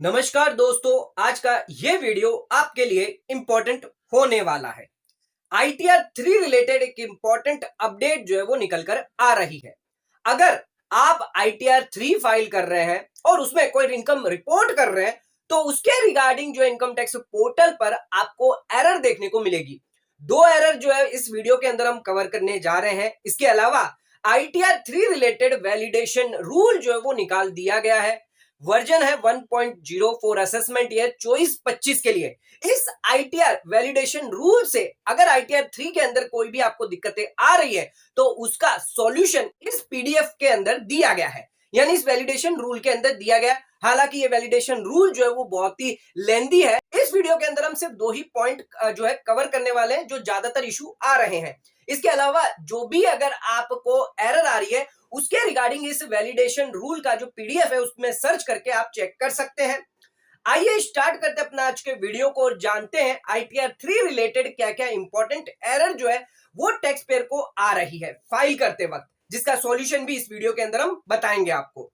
नमस्कार दोस्तों, आज का ये वीडियो आपके लिए इंपॉर्टेंट होने वाला है। आईटीआर 3 रिलेटेड एक इंपॉर्टेंट अपडेट जो है वो निकल कर आ रही है। अगर आप आईटीआर 3 फाइल कर रहे हैं और उसमें कोई इनकम रिपोर्ट कर रहे हैं तो उसके रिगार्डिंग जो इनकम टैक्स पोर्टल पर आपको एरर देखने को मिलेगी। दो एरर जो है इस वीडियो के अंदर हम कवर करने जा रहे हैं। इसके अलावा आईटीआर 3 रिलेटेड वैलिडेशन रूल जो है वो निकाल दिया गया है। वर्जन है 1.04 असेसमेंट ईयर 24-25 के लिए। इस आईटीआर वैलिडेशन रूल से अगर आईटीआर 3 के अंदर कोई भी आपको दिक्कतें आ रही है तो उसका सॉल्यूशन इस पीडीएफ के अंदर दिया गया है, यानी इस वैलिडेशन रूल के अंदर दिया गया है। हालांकि ये वैलिडेशन रूल जो है वो बहुत ही लेंदी है। इस वीडियो के अंदर हम सिर्फ दो ही पॉइंट जो है कवर करने वाले हैं जो ज्यादातर इशू आ रहे हैं। इसके अलावा जो भी अगर आपको एरर आ रही है उसके रिगार्डिंग इस वैलिडेशन रूल का जो पीडीएफ है उसमें सर्च करके आप चेक कर सकते हैं। आइए स्टार्ट करते हैं अपना आज के वीडियो को और जानते हैं आईटीआर 3 रिलेटेड क्या क्या इंपॉर्टेंट एरर जो है वो टैक्स पेयर को आ रही है फाइल करते वक्त, जिसका सॉल्यूशन भी इस वीडियो के अंदर हम बताएंगे आपको।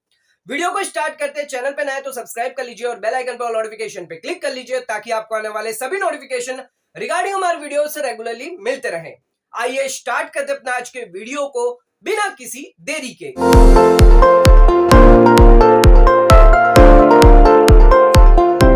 वीडियो को स्टार्ट करते हैं। चैनल पे नए तो सब्सक्राइब कर लीजिए और बेल आइकन पर नोटिफिकेशन पे क्लिक कर लीजिए ताकि आपको आने वाले सभी नोटिफिकेशन रिगार्डिंग हमारे वीडियो से रेगुलरली मिलते रहे। आइए स्टार्ट करते हैं अपना आज के वीडियो को बिना किसी देरी के।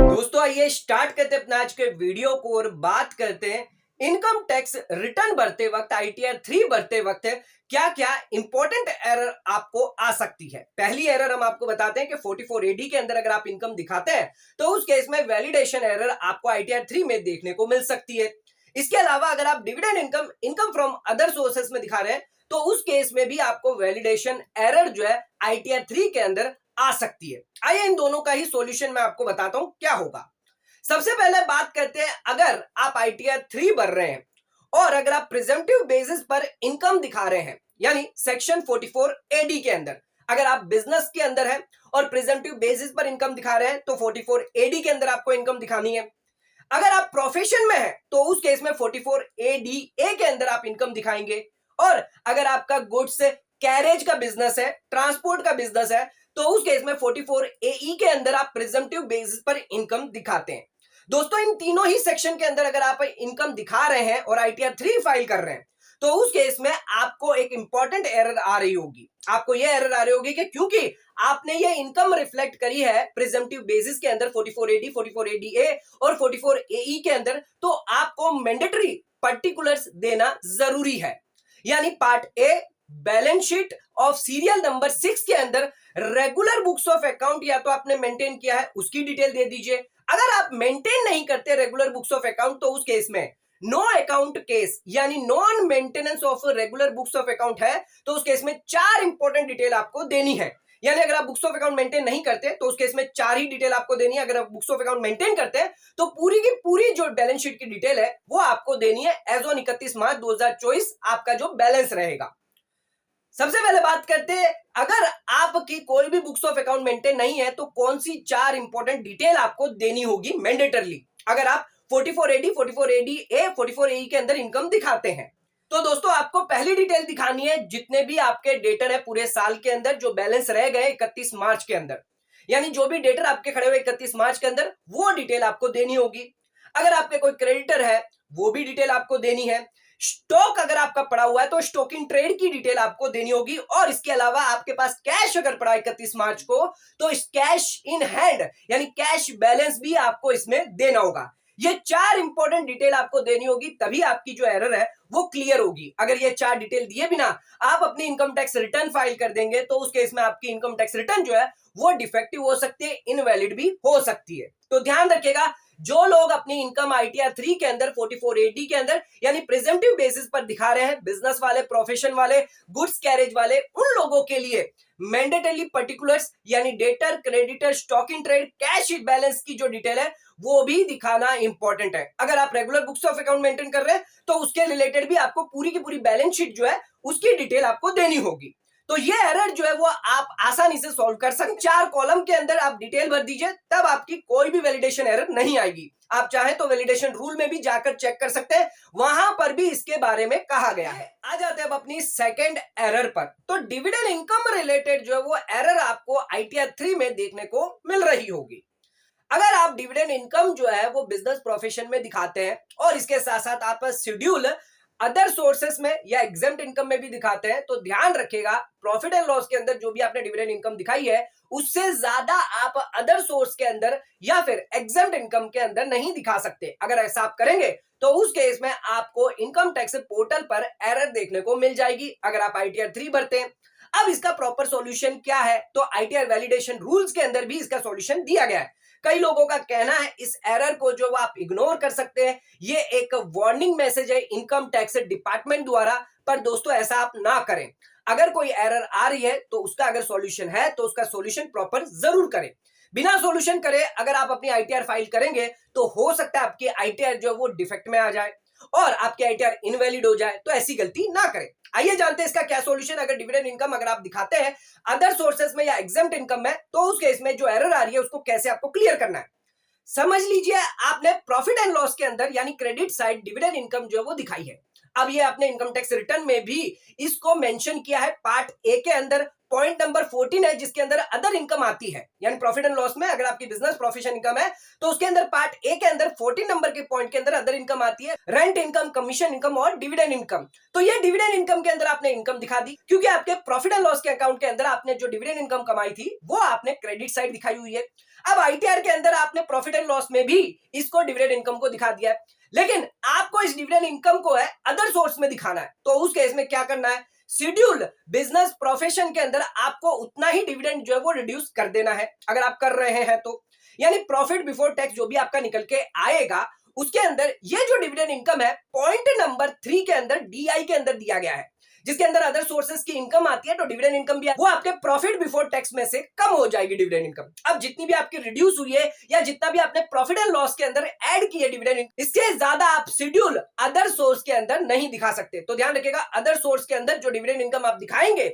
दोस्तों आइए स्टार्ट करते हैं अपना आज के वीडियो को और बात करते हैं इनकम टैक्स रिटर्न भरते वक्त, आईटीआर 3 भरते वक्त क्या क्या इंपॉर्टेंट एरर आपको आ सकती है। पहली एरर हम आपको बताते हैं कि 44AD के अंदर अगर आप इनकम दिखाते हैं तो उस केस में वैलिडेशन एरर आपको आईटीआर 3 में देखने को मिल सकती है। इसके अलावा अगर आप dividend income from other sources में दिखा रहे हैं तो उस केस में भी आपको वैलिडेशन एरर जो है आईटीआर 3 के अंदर आ सकती है। आइए इन दोनों का ही सॉल्यूशन मैं आपको बताता हूं क्या होगा। सबसे पहले बात करते हैं, अगर आप आईटीआर 3 भर रहे हैं और अगर आप प्रिजम्पटिव बेसिस पर इनकम दिखा रहे हैं, यानी सेक्शन 44AD के अंदर अगर आप बिजनेस के अंदर है और प्रिजम्पटिव बेसिस पर इनकम दिखा रहे हैं तो 44AD के अंदर आपको इनकम दिखानी है। अगर आप प्रोफेशन में है तो उस केस में 44ADA के अंदर आप इनकम दिखाएंगे। और अगर आपका गुड्स कैरेज का बिजनेस है, ट्रांसपोर्ट का बिजनेस है, तो उस केस में 44AE के अंदर आप प्रिजम्पटिव बेसिस पर इनकम दिखाते हैं। दोस्तों इन तीनों ही सेक्शन के अंदर अगर आप इनकम दिखा रहे हैं और आईटीआर 3 फाइल कर रहे हैं तो उस केस में आपको एक इंपॉर्टेंट एरर आ रही होगी। आपको यह एरर आ रही होगी कि क्योंकि आपने ये इनकम रिफ्लेक्ट करी है प्रिजम्पटिव बेसिस के अंदर 44AD, 44ADA और 44AE के अंदर, तो आपको मैंडेटरी पर्टिकुलर्स देना जरूरी है। यानी part a balance sheet of serial number 6 के अंदर रेगुलर बुक्स ऑफ अकाउंट या तो आपने मेंटेन किया है उसकी डिटेल दे दीजिए। अगर आप मेंटेन नहीं करते रेगुलर बुक्स ऑफ अकाउंट तो उस केस में नो अकाउंट केस यानी non maintenance of regular books of account है तो उस केस में 4 इंपॉर्टेंट डिटेल आपको देनी है। यानी अगर आप बुक्स ऑफ अकाउंट मेंटेन नहीं करते तो उस केस में 4 ही डिटेल आपको देनी है। अगर आप बुक्स ऑफ अकाउंट मेंटेन करते हैं तो पूरी की पूरी जो बैलेंस शीट की डिटेल है वो आपको देनी है एज ऑन 31 मार्च 2024 आपका जो बैलेंस रहेगा। सबसे पहले बात करते हैं, अगर आपकी कोई भी बुक्स ऑफ अकाउंट मेंटेन नहीं है तो कौन सी 4 इंपॉर्टेंट डिटेल आपको देनी होगी मैंडेटरली अगर आप 44AD, 44ADA, 44AE के अंदर इनकम दिखाते हैं। तो दोस्तों आपको पहली डिटेल दिखानी है जितने भी आपके डेटर है पूरे साल के अंदर जो बैलेंस रह गए 31 मार्च के अंदर, यानी जो भी डेटर आपके खड़े हुए 31 मार्च के अंदर वो डिटेल आपको देनी होगी। अगर आपके कोई क्रेडिटर है वो भी डिटेल आपको देनी है। स्टॉक अगर आपका पड़ा हुआ है तो स्टॉक इन ट्रेड की डिटेल आपको देनी होगी। और इसके अलावा आपके पास कैश अगर पड़ा है 31 मार्च को तो इस कैश इन हैंड यानी कैश बैलेंस भी आपको इसमें देना होगा। ये 4 इंपॉर्टेंट डिटेल आपको देनी होगी, तभी आपकी जो एरर है वो क्लियर होगी। अगर ये 4 डिटेल दिए बिना आप अपनी इनकम टैक्स रिटर्न फाइल कर देंगे तो उस केस में आपकी इनकम टैक्स रिटर्न जो है वो डिफेक्टिव हो सकती है, इनवैलिड भी हो सकती है। तो ध्यान रखिएगा, जो लोग अपनी इनकम आईटीआर 3 के अंदर 44AD के अंदर यानी प्रिजम्पटिव बेसिस पर दिखा रहे हैं, बिजनेस वाले, प्रोफेशन वाले, गुड्स कैरेज वाले, उन लोगों के लिए मैंडेटरी पर्टिकुलर्स यानी debtor, creditor, stock in trade, cash balance की जो डिटेल है वो भी दिखाना इंपॉर्टेंट है। अगर आप regular books of account maintain कर रहे हैं तो उसके रिलेटेड भी आपको पूरी की पूरी बैलेंस शीट जो है उसकी डिटेल आपको देनी होगी। तो ये एरर जो है वो आप आसानी से सॉल्व कर सकते हैं। 4 कॉलम के अंदर आप डिटेल भर दीजिए, तब आपकी कोई भी वैलिडेशन एरर नहीं आएगी। आप चाहें तो वैलिडेशन रूल में भी जाकर चेक कर सकते हैं, वहां पर भी इसके बारे में कहा गया है। आ जाते हैं अब अपनी सेकंड एरर पर। तो डिविडेंड इनकम रिलेटेड जो है वो एरर आपको आईटीआर 3 में देखने को मिल रही होगी। अगर आप डिविडेंड इनकम जो है वो बिजनेस प्रोफेशन में दिखाते हैं और इसके साथ साथ आप शेड्यूल अदर सोर्सेस में या एग्जेम्प्ट इनकम में भी दिखाते हैं, तो ध्यान रखिएगा प्रॉफिट एंड लॉस के अंदर जो भी आपने डिविडेंड इनकम दिखाई है उससे ज्यादा आप अदर सोर्स के अंदर या फिर एग्जेम्प्ट इनकम के अंदर नहीं दिखा सकते। अगर ऐसा आप करेंगे तो उस केस में आपको इनकम टैक्स पोर्टल पर एरर देखने को मिल जाएगी अगर आप ITR 3 भरते हैं। अब इसका प्रॉपर सॉल्यूशन क्या है, तो ITR वैलिडेशन रूल्स के अंदर भी इसका सॉल्यूशन दिया गया है। कई लोगों का कहना है इस एरर को जो आप इग्नोर कर सकते हैं, ये एक वार्निंग मैसेज है इनकम टैक्स डिपार्टमेंट द्वारा, पर दोस्तों ऐसा आप ना करें। अगर कोई एरर आ रही है तो उसका अगर सॉल्यूशन है तो उसका सॉल्यूशन प्रॉपर जरूर करें। बिना सॉल्यूशन करे अगर आप अपनी ITR फाइल करेंगे तो हो सकता है आपकी ITR जो वो डिफेक्ट में आ जाए और आपकी ITR इनवैलिड हो जाए, तो ऐसी गलती ना करें। आइए जानते हैं इसका क्या सॉल्यूशन। अगर डिविडेंड इनकम अगर आप दिखाते हैं अदर सोर्सेस में या एग्जेम्प्ट इनकम में, तो उस केस में जो एरर आ रही है उसको कैसे आपको क्लियर करना है। समझ लीजिए आपने प्रॉफिट एंड लॉस के अंदर यानी क्रेडिट साइड डिविडेंड इनकम जो है वो दिखाई है। अब ये आपने इनकम टैक्स रिटर्न में भी इसको मेंशन किया है, पार्ट ए के अंदर पॉइंट नंबर 14 है जिसके अंदर अदर इनकम आती है, यानी प्रॉफिट एंड लॉस में अगर आपकी बिजनेस प्रोफेशन इनकम है तो उसके अंदर पार्ट ए के अंदर 14 नंबर के पॉइंट के अंदर अदर इनकम आती है, रेंट इनकम, कमीशन इनकम और डिविडेंड इनकम। तो ये डिविडेंड इनकम के अंदर आपने इनकम दिखा दी क्योंकि आपके प्रॉफिट एंड लॉस के अकाउंट के अंदर आपने जो डिविडेंड इनकम कमाई थी वो आपने क्रेडिट साइड दिखाई हुई है। अब ITR के अंदर आपने प्रॉफिट एंड लॉस में भी इसको डिविडेंड इनकम को दिखा दिया है, लेकिन आपको इस डिविडेंड इनकम को है अदर सोर्स में दिखाना है। तो उस केस में क्या करना है, शेड्यूल बिजनेस प्रोफेशन के अंदर आपको उतना ही डिविडेंड जो है वो रिड्यूस कर देना है अगर आप कर रहे हैं तो, यानी प्रॉफिट बिफोर टैक्स जो भी आपका निकल के आएगा उसके अंदर ये जो डिविडेंड इनकम है पॉइंट नंबर 3 के अंदर DI के अंदर दिया गया है, जिसके अंदर अदर सोर्सेस की इनकम आती है, तो डिविडेंड इनकम भी वो आपके प्रॉफिट बिफोर टैक्स में से कम हो जाएगी डिविडेंड इनकम। अब जितनी भी आपकी रिड्यूस हुई है या जितना भी आपने प्रॉफिट एंड लॉस के अंदर ऐड की है डिविडेंड इनकम, इसके ज्यादा आप शेड्यूल अदर सोर्स के अंदर नहीं दिखा सकते। तो ध्यान रखिएगा अदर सोर्स के अंदर जो डिविडेंड इनकम आप दिखाएंगे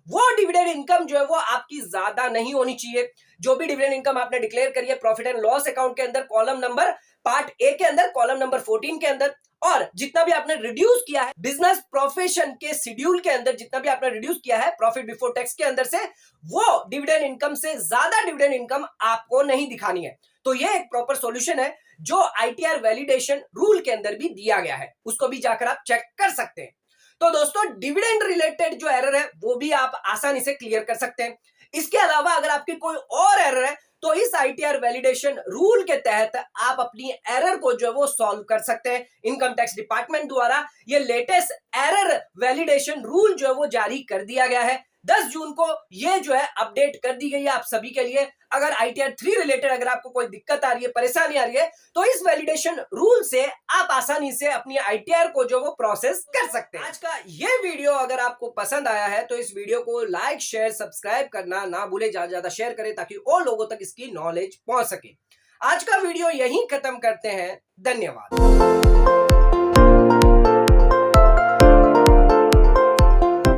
वो डिविडेंड इनकम जो है वो आपकी ज्यादा नहीं होनी चाहिए। जो भी डिविडेंड इनकम आपने डिक्लेयर करी है प्रॉफिट एंड लॉस अकाउंट के अंदर कॉलम नंबर पार्ट ए के अंदर कॉलम नंबर 14 के अंदर, और जितना भी आपने रिड्यूस किया है बिजनेस प्रोफेशन के शेड्यूल के अंदर, जितना भी आपने रिड्यूस किया है प्रॉफिट बिफोर टैक्स के अंदर से, वो डिविडेंड इनकम से ज्यादा डिविडेंड इनकम आपको नहीं दिखानी है। तो ये एक प्रॉपर सॉल्यूशन है जो ITR वैलिडेशन रूल के अंदर भी दिया गया है, उसको भी जाकर आप चेक कर सकते हैं। तो दोस्तों डिविडेंड रिलेटेड जो एरर है वो भी आप आसानी से क्लियर कर सकते हैं। इसके अलावा अगर आपकी कोई और एरर है तो इस ITR वैलिडेशन रूल के तहत आप अपनी एरर को जो है वो सॉल्व कर सकते हैं। इनकम टैक्स डिपार्टमेंट द्वारा ये लेटेस्ट एरर वैलिडेशन रूल जो है वो जारी कर दिया गया है। 10 जून को ये जो है अपडेट कर दी गई है आप सभी के लिए। अगर ITR 3 रिलेटेड अगर आपको कोई दिक्कत आ रही है, परेशानी आ रही है, तो इस वैलिडेशन रूल से आप आसानी से अपनी ITR को जो वो प्रोसेस कर सकते हैं। आज का ये वीडियो अगर आपको पसंद आया है तो इस वीडियो को लाइक, शेयर, सब्सक्राइब करना ना भूले, ज्यादा ज्यादा शेयर करें ताकि और लोगों तक इसकी नॉलेज पहुंच सके। आज का वीडियो यहीं खत्म करते हैं, धन्यवाद।